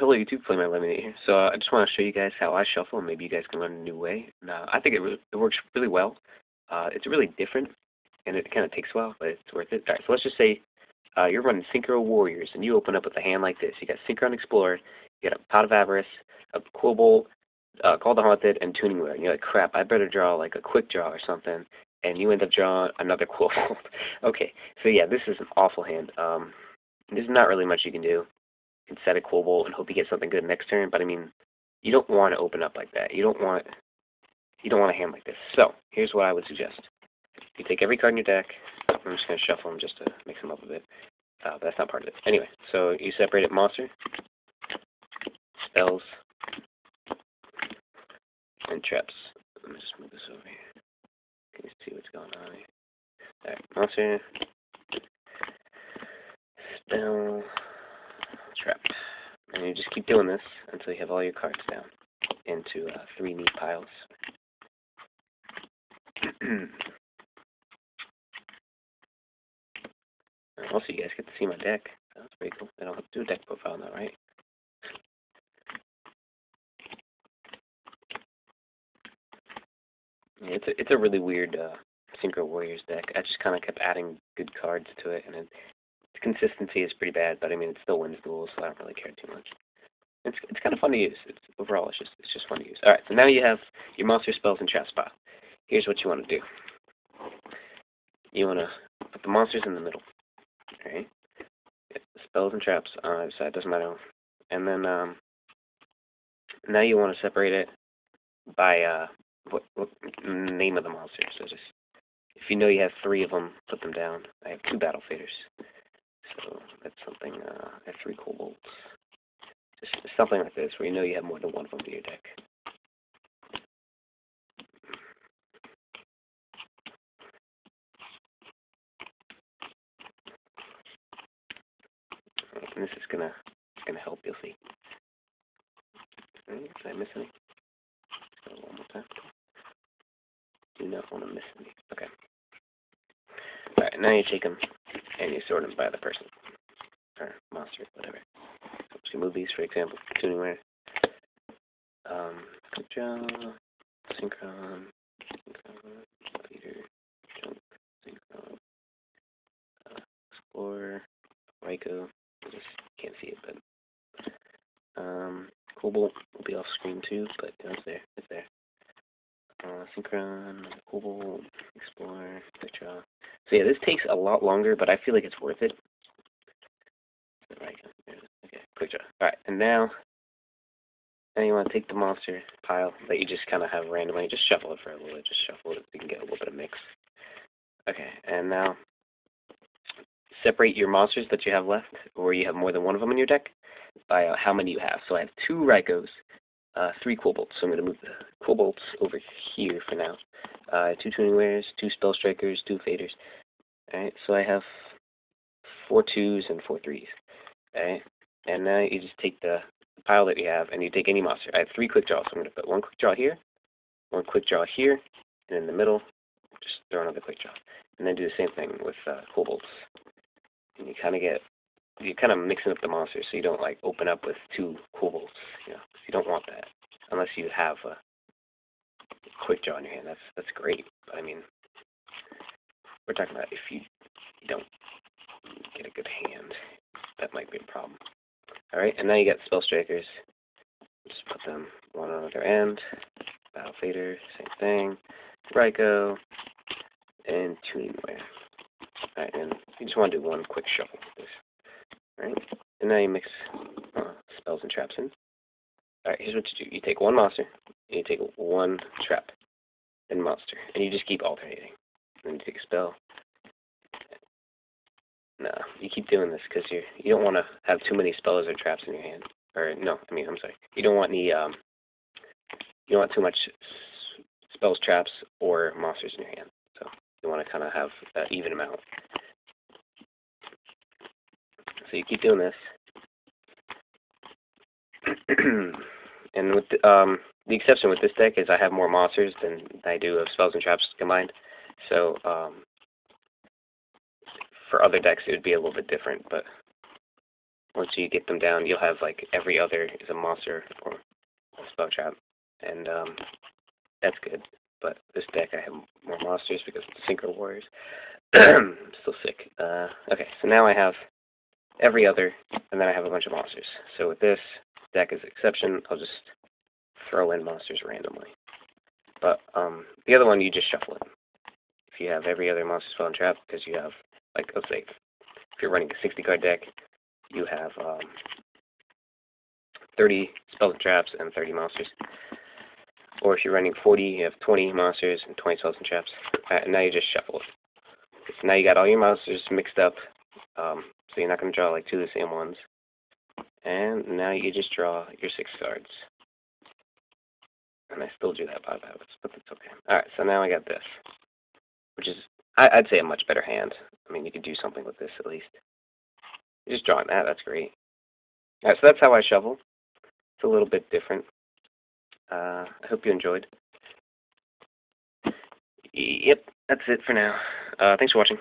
hello YouTube, Flame Eliminate here. So I just want to show you guys how I shuffle, and maybe you guys can learn a new way. And, I think it works really well. It's really different, and it kind of takes a while, but it's worth it. Alright, so let's just say you're running Synchro Warriors, and you open up with a hand like this. You got Synchron Explorer, you got a Pot of Avarice, a Quibble, Call the Haunted, and Tuning Wheel. And you're like, crap, I better draw like a quick draw or something. And you end up drawing another Quibble. Okay, so yeah, this is an awful hand. There's not really much you can do. You can set a Quibble and hope you get something good next turn, but I mean, you don't want to open up like that. You don't want a hand like this. So here's what I would suggest: you take every card in your deck. I'm just going to shuffle them just to mix them up a bit. That's not part of it. Anyway, so you separate it: monster, spells, and traps. Let me just move this over here. Can you see what's going on here? Alright, monster, spell, trap. And you just keep doing this until you have all your cards down into 3 neat piles. Also, you guys get to see my deck. That's pretty cool. I don't have to do a deck profile now, right? Yeah, it's a really weird Synchro Warriors deck. I just kind of kept adding good cards to it, and the consistency is pretty bad. But I mean, it still wins duels, so I don't really care too much. It's kind of fun to use. Overall, it's just fun to use. All right, so now you have your monster, spells, and traps pile. Here's what you want to do. You want to put the monsters in the middle. All right. The spells and traps on either side, doesn't matter. And then now you want to separate it by what name of the monster. So just, if you know you have 3 of them, put them down. I have 2 battle faders, so that's something. I have 3 kobolds. Just something like this, where you know you have more than one of them in your deck. And this is gonna help. You'll see. Right, did I miss any? Let's go one more time. Do not want to miss any. Okay. All right. Now you take them and you sort them by the person or monster, whatever. So move these, for example, Tuning Wheel, quick draw, Synchron, leader, jump, Synchron, Explorer, Ryko. I just can't see it, but Quibble will be off screen too, but it's there. It's there. Synchron, Quibble, Explorer, quick draw. So yeah, this takes a lot longer, but I feel like it's worth it. Okay, quick draw. Alright, and now you want to take the monster pile that you just kind of have randomly. Just shuffle it for a little bit. Just shuffle it so you can get a little bit of mix. Okay, and now separate your monsters that you have left, or you have more than one of them in your deck, by how many you have. So I have 2 Rykos, 3 Quibbles. So I'm going to move the Quibbles over here for now. 2 Tuning Wares, 2 Spell Strikers, 2 Faders. Alright, so I have 4 2s and 4 3s. Alright, and now you just take the pile that you have, and you take any monster. I have 3 quick draws, so I'm going to put 1 quick draw here, 1 quick draw here, and in the middle, just throw another quick draw. And then do the same thing with Quibbles. And you you're kind of mixing up the monsters, so you don't like open up with 2 Quibbles. You know, you don't want that unless you have a quick draw in your hand. That's great, but I mean, we're talking about if you don't get a good hand, that might be a problem. All right, and now you got Spell Strikers. Just put them one on either end. Battle Fader, same thing. Ryko and Tuning Wheel. All right, and you just want to do 1 quick shuffle with this. All right, and now you mix spells and traps in. All right, here's what you do: you take 1 monster, and you take 1 trap and monster, and you just keep alternating. Then you take a spell. No, you keep doing this because you don't want to have too many spells or traps in your hand. Or no, I'm sorry. You don't want any you don't want too much spells, traps, or monsters in your hand. So you want to kind of have an even amount. So you keep doing this. And with the exception with this deck is I have more monsters than I do of spells and traps combined. So for other decks it would be a little bit different, but once you get them down, you'll have like every other is a monster or a spell trap, and that's good. But this deck I have more monsters because it's the Synchro Warriors. I'm still sick. Okay, so now I have every other, and then I have a bunch of monsters. So with this deck as an exception, I'll just throw in monsters randomly. But the other one, you just shuffle it. If you have every other monster spell and trap, because you have, like, let's say, if you're running a 60-card deck, you have 30 spells and traps and 30 monsters. Or if you're running 40, you have 20 monsters and 20 spells and traps. And now you just shuffle it. So now you got all your monsters mixed up, so you're not going to draw like 2 of the same ones. And now you just draw your 6 cards. And I still drew that 5 habits, but that's okay. Alright, so now I got this, which is, I'd say a much better hand. I mean, you could do something with this at least. You're just drawing that, that's great. Alright, so that's how I shuffle. It's a little bit different. I hope you enjoyed. Yep, that's it for now. Thanks for watching.